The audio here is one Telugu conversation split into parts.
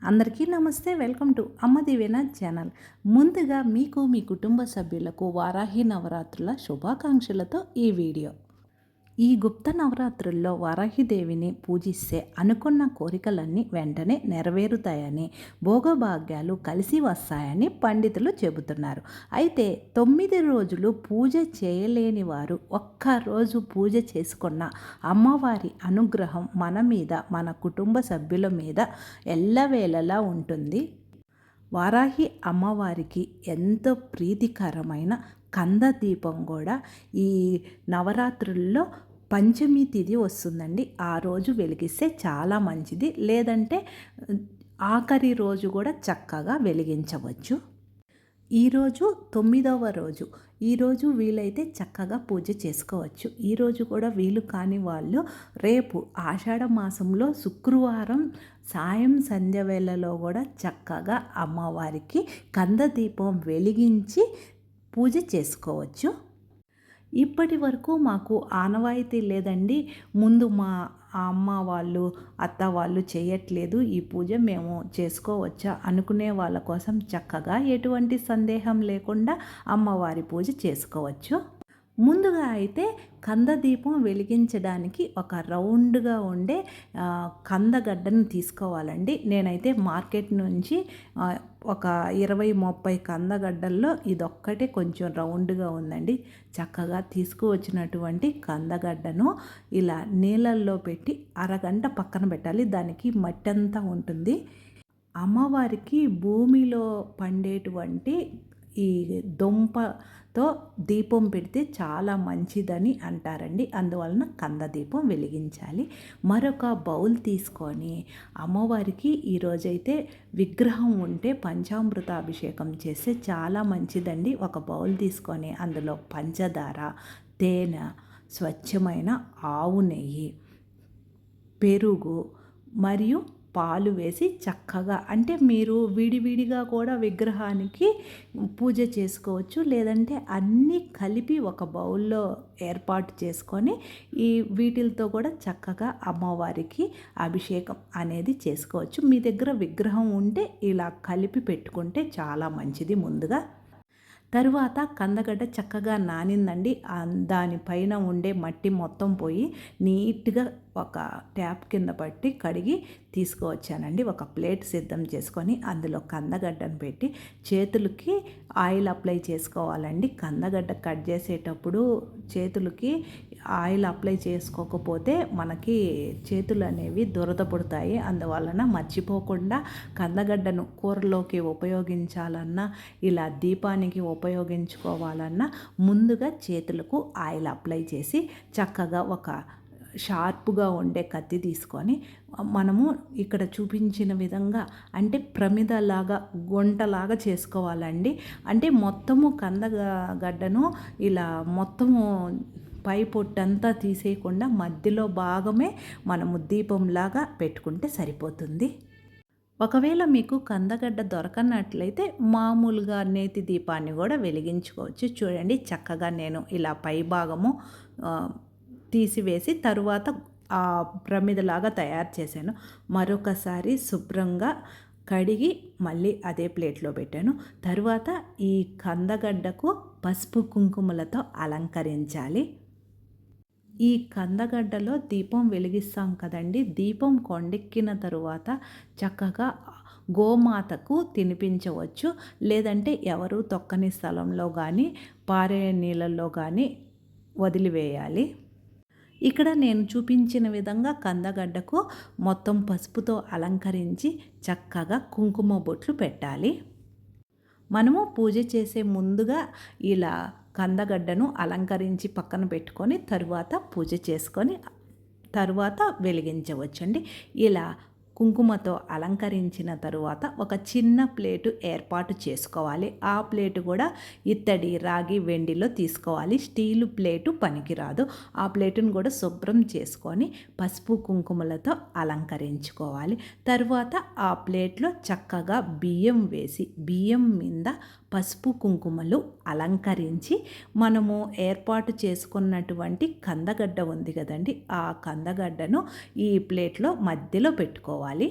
అందరికీ నమస్తే. వెల్కమ్ టు అమ్మ దీవెన ఛానల్. ముందుగా మీకు మీ కుటుంబ సభ్యులకు వారాహి నవరాత్రుల శుభాకాంక్షలతో ఈ వీడియో. ఈ గుప్త నవరాత్రుల్లో వారాహిదేవిని పూజిస్తే అనుకున్న కోరికలన్నీ వెంటనే నెరవేరుతాయని, భోగభాగ్యాలు కలిసి వస్తాయని పండితులు చెబుతున్నారు. అయితే 9 రోజులు పూజ చేయలేని వారు ఒక్కరోజు పూజ చేసుకున్న అమ్మవారి అనుగ్రహం మన మీద, మన కుటుంబ సభ్యుల మీద ఎల్లవేళలా ఉంటుంది. వారాహి అమ్మవారికి ఎంతో ప్రీతికరమైన కంద దీపం కూడా ఈ నవరాత్రుల్లో పంచమి తిథి వస్తుందండి. ఆ రోజు వెలిగిస్తే చాలా మంచిది. లేదంటే ఆఖరి రోజు కూడా చక్కగా వెలిగించవచ్చు. ఈరోజు 9వ రోజు. ఈరోజు వీలైతే చక్కగా పూజ చేసుకోవచ్చు. ఈరోజు కూడా వీలు కాని వాళ్ళు రేపు ఆషాఢ మాసంలో శుక్రవారం సాయం సంధ్య వేళలో కూడా చక్కగా అమ్మవారికి కంద దీపం వెలిగించి పూజ చేసుకోవచ్చు. ఇప్పటి వరకు మాకు ఆనవాయితీ లేదండి. ముందు మా అమ్మ వాళ్ళు, అత్త వాళ్ళు చేయట్లేదు, ఈ పూజ మేము చేసుకోవచ్చా అనుకునే వాళ్ళ కోసం చక్కగా ఎటువంటి సందేహం లేకుండా అమ్మవారి పూజ చేసుకోవచ్చు. ముందుగా అయితే కందదీపం వెలిగించడానికి ఒక రౌండ్గా ఉండే కందగడ్డను తీసుకోవాలండి. నేనైతే మార్కెట్ నుంచి ఒక 20-30 కందగడ్డల్లో ఇదొక్కటే కొంచెం రౌండ్గా ఉందండి. చక్కగా తీసుకువచ్చినటువంటి కందగడ్డను ఇలా నీళ్ళల్లో పెట్టి అరగంట పక్కన పెట్టాలి. దానికి మట్టి అంతా ఉంటుంది. అమ్మవారికి భూమిలో పండేటువంటి ఈ దుంపతో దీపం పెడితే చాలా మంచిదని అంటారండి. అందువలన కంద దీపం వెలిగించాలి. మరొక బౌల్ తీసుకొని అమ్మవారికి ఈరోజైతే విగ్రహం ఉంటే పంచామృత అభిషేకం చేస్తే చాలా మంచిదండి. ఒక బౌల్ తీసుకొని అందులో పంచదార, తేనె, స్వచ్ఛమైన ఆవు నెయ్యి, పెరుగు మరియు పాలు వేసి చక్కగా, అంటే మీరు విడివిడిగా కూడా విగ్రహానికి పూజ చేసుకోవచ్చు. లేదంటే అన్నీ కలిపి ఒక బౌల్లో ఏర్పాటు చేసుకొని వీటితో కూడా చక్కగా అమ్మవారికి అభిషేకం అనేది చేసుకోవచ్చు. మీ దగ్గర విగ్రహం ఉంటే ఇలా కలిపి పెట్టుకుంటే చాలా మంచిది. ముందుగా తరువాత కందగడ్డ చక్కగా నానిందండి. దానిపైన ఉండే మట్టి మొత్తం పోయి నీట్గా ఒక ట్యాప్ కింద పట్టి కడిగి తీసుకువచ్చానండి. ఒక ప్లేట్ సిద్ధం చేసుకొని అందులో కందగడ్డను పెట్టి చేతులకి ఆయిల్ అప్లై చేసుకోవాలండి. కందగడ్డ కట్ చేసేటప్పుడు చేతులకి ఆయిల్ అప్లై చేసుకోకపోతే మనకి చేతులు అనేవి దురద పుడతాయి. అందువలన మర్చిపోకుండా కందగడ్డను కూరలోకి ఉపయోగించాలన్నా, ఇలా దీపానికి ఉపయోగించుకోవాలన్నా ముందుగా చేతులకు ఆయిల్ అప్లై చేసి చక్కగా ఒక షార్ప్గా ఉండే కత్తి తీసుకొని మనము ఇక్కడ చూపించిన విధంగా, అంటే ప్రమిదలాగా గుంటలాగా చేసుకోవాలండి. అంటే మొత్తము కందగడ్డను ఇలా మొత్తము పై పొట్టంతా తీసేయకుండా మధ్యలో భాగమే మనము దీపంలాగా పెట్టుకుంటే సరిపోతుంది. ఒకవేళ మీకు కందగడ్డ దొరకనట్లయితే మామూలుగా నేతి దీపాన్ని కూడా వెలిగించుకోవచ్చు. చూడండి, చక్కగా నేను ఇలా పై భాగము తీసివేసి తరువాత ఆ ప్రమిదలాగా తయారు చేశాను. మరొకసారి శుభ్రంగా కడిగి మళ్ళీ అదే ప్లేట్లో పెట్టాను. తరువాత ఈ కందగడ్డకు పసుపు కుంకుమలతో అలంకరించాలి. ఈ కందగడ్డలో దీపం వెలిగిస్తాం కదండి. దీపం కొండెక్కిన తరువాత చక్కగా గోమాతకు తినిపించవచ్చు. లేదంటే ఎవరు తొక్కని స్థలంలో కానీ పారే నీళ్ళల్లో కానీ వదిలివేయాలి. ఇక్కడ నేను చూపించిన విధంగా కందగడ్డకు మొత్తం పసుపుతో అలంకరించి చక్కగా కుంకుమ బొట్లు పెట్టాలి. మనము పూజ చేసే ముందుగా ఇలా కందగడ్డను అలంకరించి పక్కన పెట్టుకొని తరువాత పూజ చేసుకొని తరువాత వెలిగించవచ్చండి. ఇలా కుంకుమతో అలంకరించిన తరువాత ఒక చిన్న ప్లేటు ఏర్పాటు చేసుకోవాలి. ఆ ప్లేటు కూడా ఇత్తడి, రాగి, వెండిలో తీసుకోవాలి. స్టీలు ప్లేటు పనికిరాదు. ఆ ప్లేటును కూడా శుభ్రం చేసుకొని పసుపు కుంకుమలతో అలంకరించుకోవాలి. తరువాత ఆ ప్లేట్లో చక్కగా బియ్యం వేసి బియ్యం మీద పసుపు కుంకుమలు అలంకరించి మనము ఏర్పాటు చేసుకున్నటువంటి కందగడ్డ ఉంది కదండి, ఆ కందగడ్డను ఈ ప్లేట్లో మధ్యలో పెట్టుకోవాలి.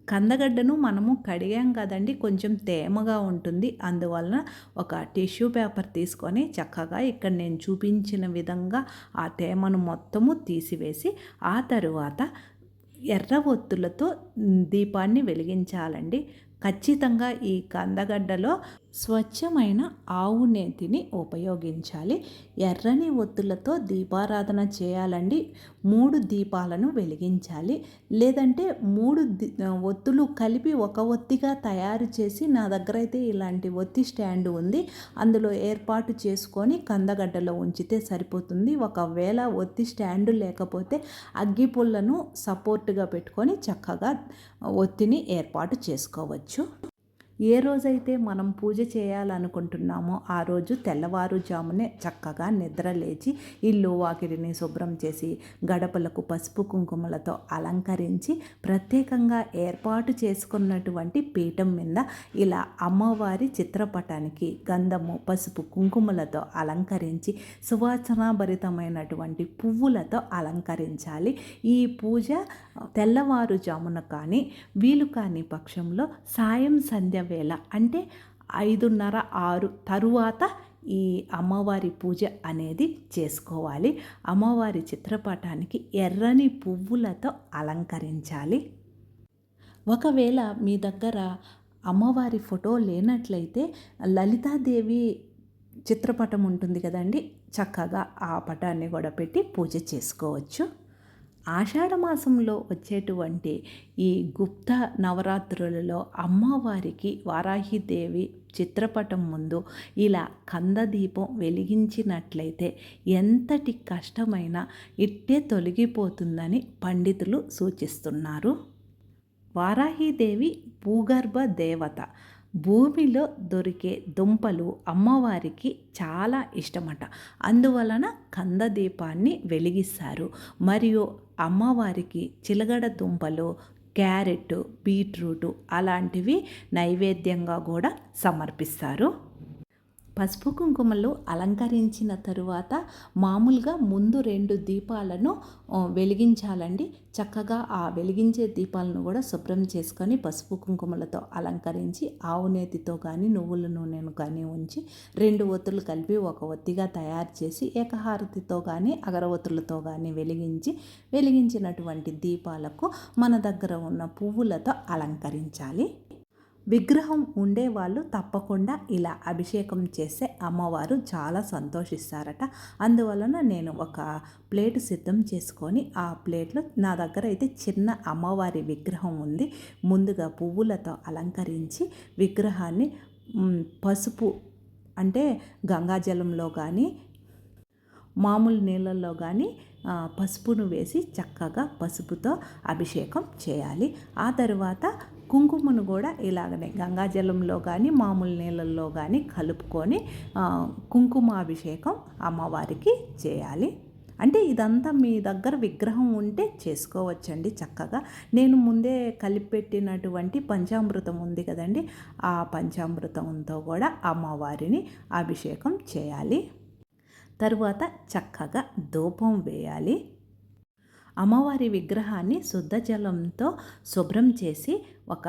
కందగడ్డను మనము కడిగాం కదండి, కొంచెం తేమగా ఉంటుంది. అందువలన ఒక టిష్యూ పేపర్ తీసుకొని చక్కగా ఇక్కడ నేను చూపించిన విధంగా ఆ తేమను మొత్తము తీసివేసి ఆ తరువాత ఎర్ర ఒత్తులతో దీపాన్ని వెలిగించాలండి. ఖచ్చితంగా ఈ కందగడ్డలో స్వచ్ఛమైన ఆవు నేతిని ఉపయోగించాలి. ఎర్రని ఒత్తులతో దీపారాధన చేయాలండి. 3 దీపాలను వెలిగించాలి. లేదంటే 3 ఒత్తులు కలిపి ఒక ఒత్తిగా తయారు చేసి, నా దగ్గర అయితే ఇలాంటి ఒత్తి స్టాండ్ ఉంది, అందులో ఏర్పాటు చేసుకొని కందగడ్డలో ఉంచితే సరిపోతుంది. ఒకవేళ ఒత్తి స్టాండు లేకపోతే అగ్గిపుల్లను సపోర్టుగా పెట్టుకొని చక్కగా ఒత్తిని ఏర్పాటు చేసుకోవచ్చు. ఏ రోజైతే మనం పూజ చేయాలనుకుంటున్నామో ఆ రోజు తెల్లవారుజామునే చక్కగా నిద్ర లేచి ఇల్లు వాకిలిని శుభ్రం చేసి గడపలకు పసుపు కుంకుమలతో అలంకరించి ప్రత్యేకంగా ఏర్పాటు చేసుకున్నటువంటి పీఠం మీద ఇలా అమ్మవారి చిత్రపటానికి గంధము పసుపు కుంకుమలతో అలంకరించి సువాసనాభరితమైనటువంటి పువ్వులతో అలంకరించాలి. ఈ పూజ తెల్లవారుజామున కానీ వీలు కాని పక్షంలో సాయం సంధ్య వేళ అంటే 5:30, 6 తరువాత ఈ అమ్మవారి పూజ అనేది చేసుకోవాలి. అమ్మవారి చిత్రపటానికి ఎర్రని పువ్వులతో అలంకరించాలి. ఒకవేళ మీ దగ్గర అమ్మవారి ఫోటో లేనట్లయితే లలితాదేవి చిత్రపటం ఉంటుంది కదండి, చక్కగా ఆ పటాన్ని కూడా పెట్టి పూజ చేసుకోవచ్చు. ఆషాఢమాసంలో వచ్చేటువంటి ఈ గుప్త నవరాత్రులలో అమ్మవారికి వారాహిదేవి చిత్రపటం ముందు ఇలా కందదీపం వెలిగించినట్లయితే ఎంతటి కష్టమైనా ఇట్టే తొలగిపోతుందని పండితులు సూచిస్తున్నారు. వారాహిదేవి భూగర్భ దేవత. భూమిలో దొరికే దుంపలు అమ్మవారికి చాలా ఇష్టమట. అందువలన కందదీపాన్ని వెలిగిస్తారు. మరియు అమ్మవారికి చిలగడ దుంపలు, క్యారెట్, బీట్రూటు అలాంటివి నైవేద్యంగా కూడా సమర్పిస్తారు. పసుపు కుంకుమలు అలంకరించిన తరువాత మామూలుగా ముందు 2 దీపాలను వెలిగించాలండి. చక్కగా ఆ వెలిగించే దీపాలను కూడా శుభ్రం చేసుకొని పసుపు కుంకుమలతో అలంకరించి ఆవు నేతితో కానీ నువ్వుల నూనెను కానీ ఉంచి 2 ఒత్తులు కలిపి ఒక ఒత్తిగా తయారు చేసి ఏకహారతితో కానీ అగరవత్తులతో కానీ వెలిగించినటువంటి దీపాలకు మన దగ్గర ఉన్న పువ్వులతో అలంకరించాలి. విగ్రహం ఉండేవాళ్ళు తప్పకుండా ఇలా అభిషేకం చేస్తే అమ్మవారు చాలా సంతోషిస్తారట. అందువలన నేను ఒక ప్లేట్ సిద్ధం చేసుకొని ఆ ప్లేట్లో నా దగ్గర అయితే చిన్న అమ్మవారి విగ్రహం ఉంది. ముందుగా పువ్వులతో అలంకరించి విగ్రహాన్ని పసుపు అంటే గంగాజలంలో కానీ మామూలు నీళ్ళల్లో కానీ పసుపును వేసి చక్కగా పసుపుతో అభిషేకం చేయాలి. ఆ తర్వాత కుంకుమను కూడా ఇలాగనే గంగాజలంలో కానీ మామూలు నీళ్ళల్లో కానీ కలుపుకొని కుంకుమాభిషేకం అమ్మవారికి చేయాలి. అంటే ఇదంతా మీ దగ్గర విగ్రహం ఉంటే చేసుకోవచ్చండి చక్కగా. నేను ముందే కలిపెట్టినటువంటి పంచామృతం ఉంది కదండి, ఆ పంచామృతంతో కూడా అమ్మవారిని అభిషేకం చేయాలి. తరువాత చక్కగా ధూపం వేయాలి. అమ్మవారి విగ్రహాన్ని శుద్ధ జలంతో శుభ్రం చేసి ఒక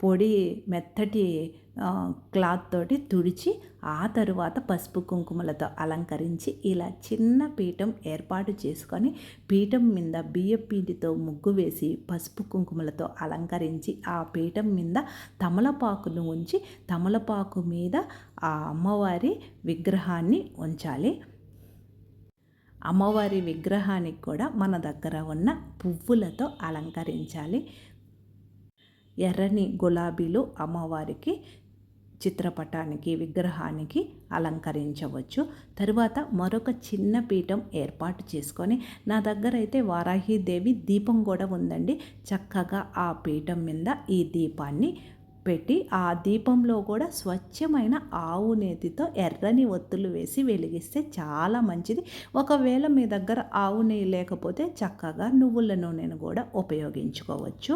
పొడి మెత్తటి క్లాత్ తోటి తుడిచి ఆ తరువాత పసుపు కుంకుమలతో అలంకరించి ఇలా చిన్న పీఠం ఏర్పాటు చేసుకొని పీఠం మీద బియ్యపిండితో ముగ్గు వేసి పసుపు కుంకుమలతో అలంకరించి ఆ పీఠం మీద తమలపాకును ఉంచి తమలపాకు మీద ఆ అమ్మవారి విగ్రహాన్ని ఉంచాలి. అమ్మవారి విగ్రహానికి కూడా మన దగ్గర ఉన్న పువ్వులతో అలంకరించాలి. ఎర్రని గులాబీలు అమ్మవారికి చిత్రపటానికి విగ్రహానికి అలంకరించవచ్చు. తరువాత మరొక చిన్న పీఠం ఏర్పాటు చేసుకొని నా దగ్గర అయితే వారాహిదేవి దీపం కూడా ఉందండి. చక్కగా ఆ పీఠం మీద ఈ దీపాన్ని పెట్టి ఆ దీపంలో కూడా స్వచ్ఛమైన ఆవు నేతితో ఎర్రని ఒత్తులు వేసి వెలిగిస్తే చాలా మంచిది. ఒకవేళ మీ దగ్గర ఆవు నెయ్యి లేకపోతే చక్కగా నువ్వుల నూనెను కూడా ఉపయోగించుకోవచ్చు.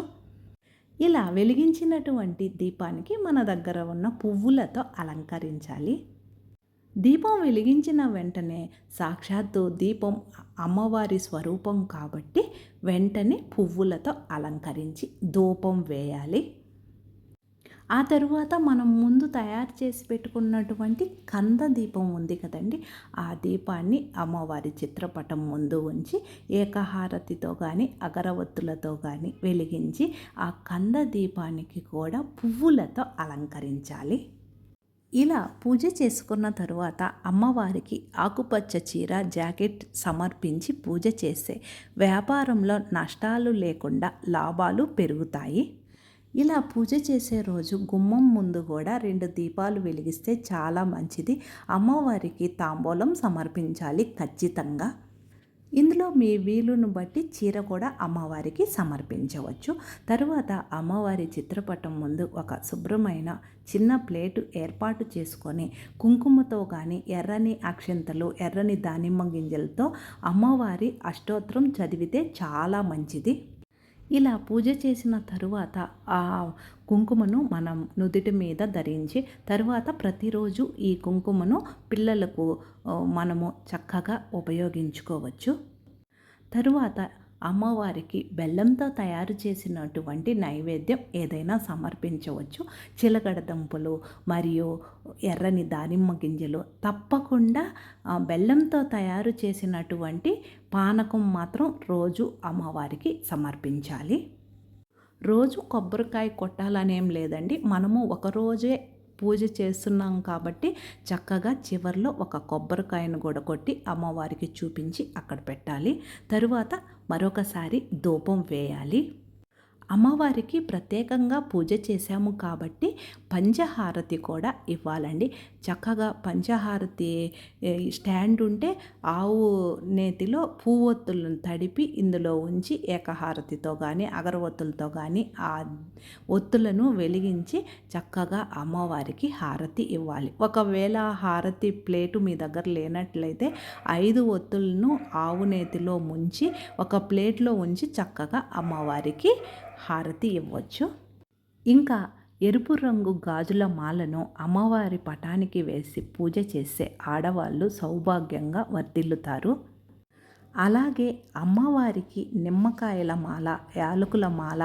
ఇలా వెలిగించినటువంటి దీపానికి మన దగ్గర ఉన్న పువ్వులతో అలంకరించాలి. దీపం వెలిగించిన వెంటనే సాక్షాత్తు దీపం అమ్మవారి స్వరూపం కాబట్టి వెంటనే పువ్వులతో అలంకరించి ధూపం వేయాలి. ఆ తరువాత మనం ముందు తయారు చేసి పెట్టుకున్నటువంటి కంద దీపం ఉంది కదండి, ఆ దీపాన్ని అమ్మవారి చిత్రపటం ముందు ఉంచి ఏకహారతితో కానీ అగరవత్తులతో కానీ వెలిగించి ఆ కంద దీపానికి కూడా పువ్వులతో అలంకరించాలి. ఇలా పూజ చేసుకున్న తరువాత అమ్మవారికి ఆకుపచ్చ చీర జాకెట్ సమర్పించి పూజ చేస్తే వ్యాపారంలో నష్టాలు లేకుండా లాభాలు పెరుగుతాయి. ఇలా పూజ చేసే రోజు గుమ్మం ముందు కూడా 2 దీపాలు వెలిగిస్తే చాలా మంచిది. అమ్మవారికి తాంబూలం సమర్పించాలి ఖచ్చితంగా. ఇందులో మీ వీలును బట్టి చీర కూడా అమ్మవారికి సమర్పించవచ్చు. తరువాత అమ్మవారి చిత్రపటం ముందు ఒక శుభ్రమైన చిన్న ప్లేటు ఏర్పాటు చేసుకొని కుంకుమతో కానీ ఎర్రని అక్షింతలు, ఎర్రని దానిమ్మ గింజలతో అమ్మవారి అష్టోత్తరం చదివితే చాలా మంచిది. ఇలా పూజ చేసిన తరువాత ఆ కుంకుమను మనం నుదిటి మీద ధరించి తరువాత ప్రతిరోజు ఈ కుంకుమను పిల్లలకు మనము చక్కగా ఉపయోగించుకోవచ్చు. తరువాత అమ్మవారికి బెల్లంతో తయారు చేసినటువంటి నైవేద్యం ఏదైనా సమర్పించవచ్చు. చిలకడ దుంపలు మరియు ఎర్రని దానిమ్మ గింజలు, తప్పకుండా బెల్లంతో తయారు చేసినటువంటి పానకం మాత్రం రోజు అమ్మవారికి సమర్పించాలి. రోజు కొబ్బరికాయ కొట్టాలనేం లేదండి, మనము ఒకరోజే పూజ చేస్తున్నాం కాబట్టి చక్కగా చివర్లో ఒక కొబ్బరికాయను కూడా కొట్టి అమ్మవారికి చూపించి అక్కడ పెట్టాలి. తరువాత మరొకసారి ధూపం వేయాలి. అమ్మవారికి ప్రత్యేకంగా పూజ చేశాము కాబట్టి పంచహారతి కూడా ఇవ్వాలండి. చక్కగా పంచహారతి స్టాండ్ ఉంటే ఆవు నేతిలో పువ్వొత్తులను తడిపి ఇందులో ఉంచి ఏకహారతితో కానీ అగరవత్తులతో కానీ ఆ ఒత్తులను వెలిగించి చక్కగా అమ్మవారికి హారతి ఇవ్వాలి. ఒకవేళ హారతి ప్లేటు మీ దగ్గర లేనట్లయితే 5 ఒత్తులను ఆవు నేతిలో ముంచి ఒక ప్లేట్లో ఉంచి చక్కగా అమ్మవారికి హారతి ఇవ్వచ్చు. ఇంకా ఎరుపు రంగు గాజుల మాలను అమ్మవారి పటానికి వేసి పూజ చేసే ఆడవాళ్ళు సౌభాగ్యంగా వర్ధిల్లుతారు. అలాగే అమ్మవారికి నిమ్మకాయల మాల, యాలకుల మాల,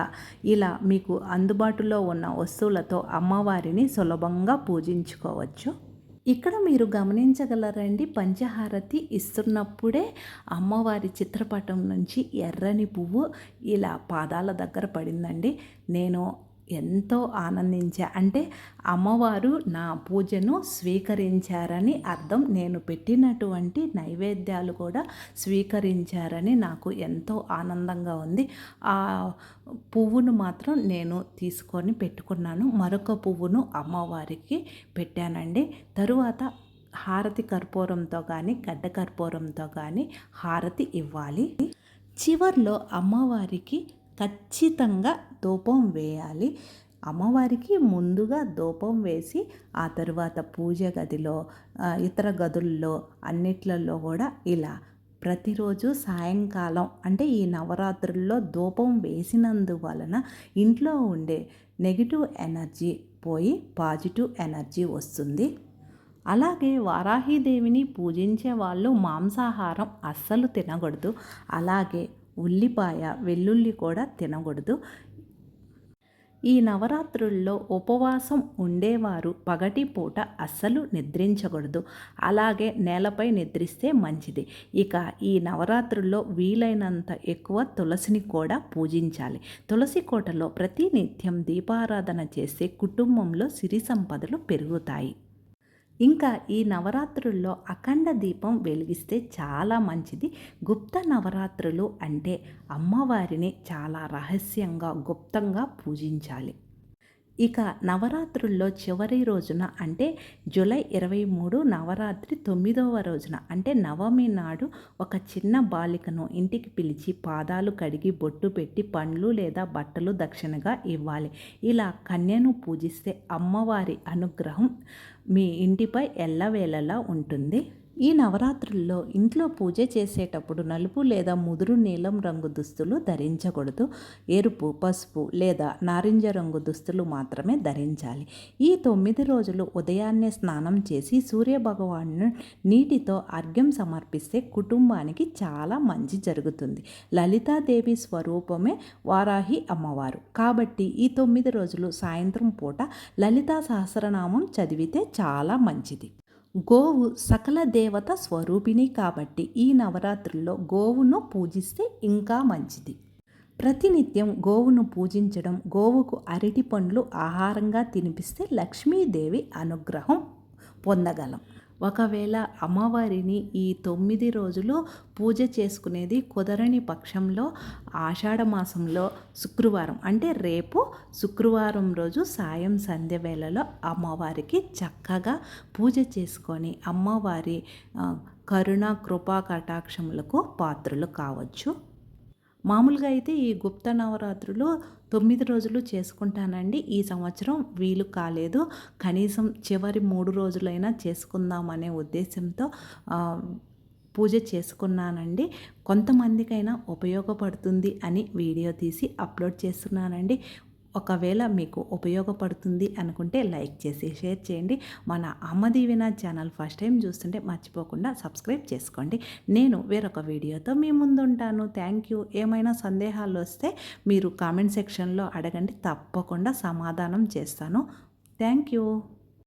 ఇలా మీకు అందుబాటులో ఉన్న వస్తువులతో అమ్మవారిని సులభంగా పూజించుకోవచ్చు. ఇక్కడ మీరు గమనించగలరండి, పంచహారతి ఇస్తున్నప్పుడే అమ్మవారి చిత్రపటం నుంచి ఎర్రని పువ్వు ఇలా పాదాల దగ్గర పడిందండి. నేను ఎంతో ఆనందించా. అంటే అమ్మవారు నా పూజను స్వీకరించారని అర్థం. నేను పెట్టినటువంటి నైవేద్యాలు కూడా స్వీకరించారని నాకు ఎంతో ఆనందంగా ఉంది. ఆ పువ్వును మాత్రం నేను తీసుకొని పెట్టుకున్నాను. మరొక పువ్వును అమ్మవారికి పెట్టానండి. తరువాత హారతి కర్పూరంతో కానీ గడ్డ కర్పూరంతో కానీ హారతి ఇవ్వాలి. చివర్లో అమ్మవారికి ఖచ్చితంగా ధూపం వేయాలి. అమ్మవారికి ముందుగా ధూపం వేసి ఆ తరువాత పూజ గదిలో, ఇతర గదుల్లో అన్నిట్లలో కూడా ఇలా ప్రతిరోజు సాయంకాలం అంటే ఈ నవరాత్రుల్లో ధూపం వేసినందువలన ఇంట్లో ఉండే నెగిటివ్ ఎనర్జీ పోయి పాజిటివ్ ఎనర్జీ వస్తుంది. అలాగే వారాహీదేవిని పూజించే వాళ్ళు మాంసాహారం అస్సలు తినకూడదు. అలాగే ఉల్లిపాయ, వెల్లుల్లి కూడా తినకూడదు. ఈ నవరాత్రుల్లో ఉపవాసం ఉండేవారు పగటిపూట అస్సలు నిద్రించకూడదు. అలాగే నేలపై నిద్రిస్తే మంచిది. ఇక ఈ నవరాత్రుల్లో వీలైనంత ఎక్కువ తులసిని కూడా పూజించాలి. తులసి కోటలో ప్రతినిత్యం దీపారాధన చేస్తే కుటుంబంలో సిరి సంపదలు పెరుగుతాయి. ఇంకా ఈ నవరాత్రుల్లో అఖండ దీపం వెలిగిస్తే చాలా మంచిది. గుప్త నవరాత్రులు అంటే అమ్మవారిని చాలా రహస్యంగా, గుప్తంగా పూజించాలి. ఇక నవరాత్రుల్లో చివరి రోజున అంటే జూలై 23 నవరాత్రి 9వ రోజున అంటే నవమి నాడు ఒక చిన్న బాలికను ఇంటికి పిలిచి పాదాలు కడిగి బొట్టు పెట్టి పండ్లు లేదా బట్టలు దక్షిణగా ఇవ్వాలి. ఇలా కన్యను పూజిస్తే అమ్మవారి అనుగ్రహం మీ ఇంటిపై ఎల్లవేళలా ఉంటుంది. ఈ నవరాత్రుల్లో ఇంట్లో పూజ చేసేటప్పుడు నలుపు లేదా ముదురు నీలం రంగు దుస్తులు ధరించకూడదు. ఎరుపు, పసుపు లేదా నారింజ రంగు దుస్తులు మాత్రమే ధరించాలి. ఈ 9 రోజులు ఉదయాన్నే స్నానం చేసి సూర్యభగవాను నీటితో అర్ఘ్యం సమర్పిస్తే కుటుంబానికి చాలా మంచి జరుగుతుంది. లలితాదేవి స్వరూపమే వారాహి అమ్మవారు కాబట్టి ఈ 9 రోజులు సాయంత్రం పూట లలితా సహస్రనామం చదివితే చాలా మంచిది. గోవు సకల దేవత స్వరూపిణి కాబట్టి ఈ నవరాత్రుల్లో గోవును పూజిస్తే ఇంకా మంచిది. ప్రతినిత్యం గోవును పూజించడం, గోవుకు అరటి పండ్లు ఆహారంగా తినిపిస్తే లక్ష్మీదేవి అనుగ్రహం పొందగలం. ఒకవేళ అమ్మవారిని ఈ 9 రోజులు పూజ చేసుకునేది కుదరని పక్షంలో ఆషాఢ మాసంలో శుక్రవారం అంటే రేపు శుక్రవారం రోజు సాయం సంధ్య వేళలో అమ్మవారికి చక్కగా పూజ చేసుకొని అమ్మవారి కరుణ కృపా కటాక్షములకు పాత్రలు కావచ్చు. మామూలుగా అయితే ఈ గుప్త నవరాత్రులు 9 రోజులు చేసుకుంటానండి. ఈ సంవత్సరం వీలు కాలేదు. కనీసం చివరి 3 రోజులైనా చేసుకుందామనే ఉద్దేశంతో పూజ చేసుకున్నానండి. కొంతమందికైనా ఉపయోగపడుతుంది అని వీడియో తీసి అప్లోడ్ చేస్తున్నానండి. ఒకవేళ మీకు ఉపయోగపడుతుంది అనుకుంటే లైక్ చేసి షేర్ చేయండి. మన అమ్మ దీవెన ఛానల్ ఫస్ట్ టైం చూస్తుంటే మర్చిపోకుండా సబ్స్క్రైబ్ చేసుకోండి. నేను వేరొక వీడియోతో మీ ముందు ఉంటాను. Thank you. ఏమైనా సందేహాలు వస్తే మీరు కామెంట్ సెక్షన్లో అడగండి, తప్పకుండా సమాధానం చేస్తాను. Thank you.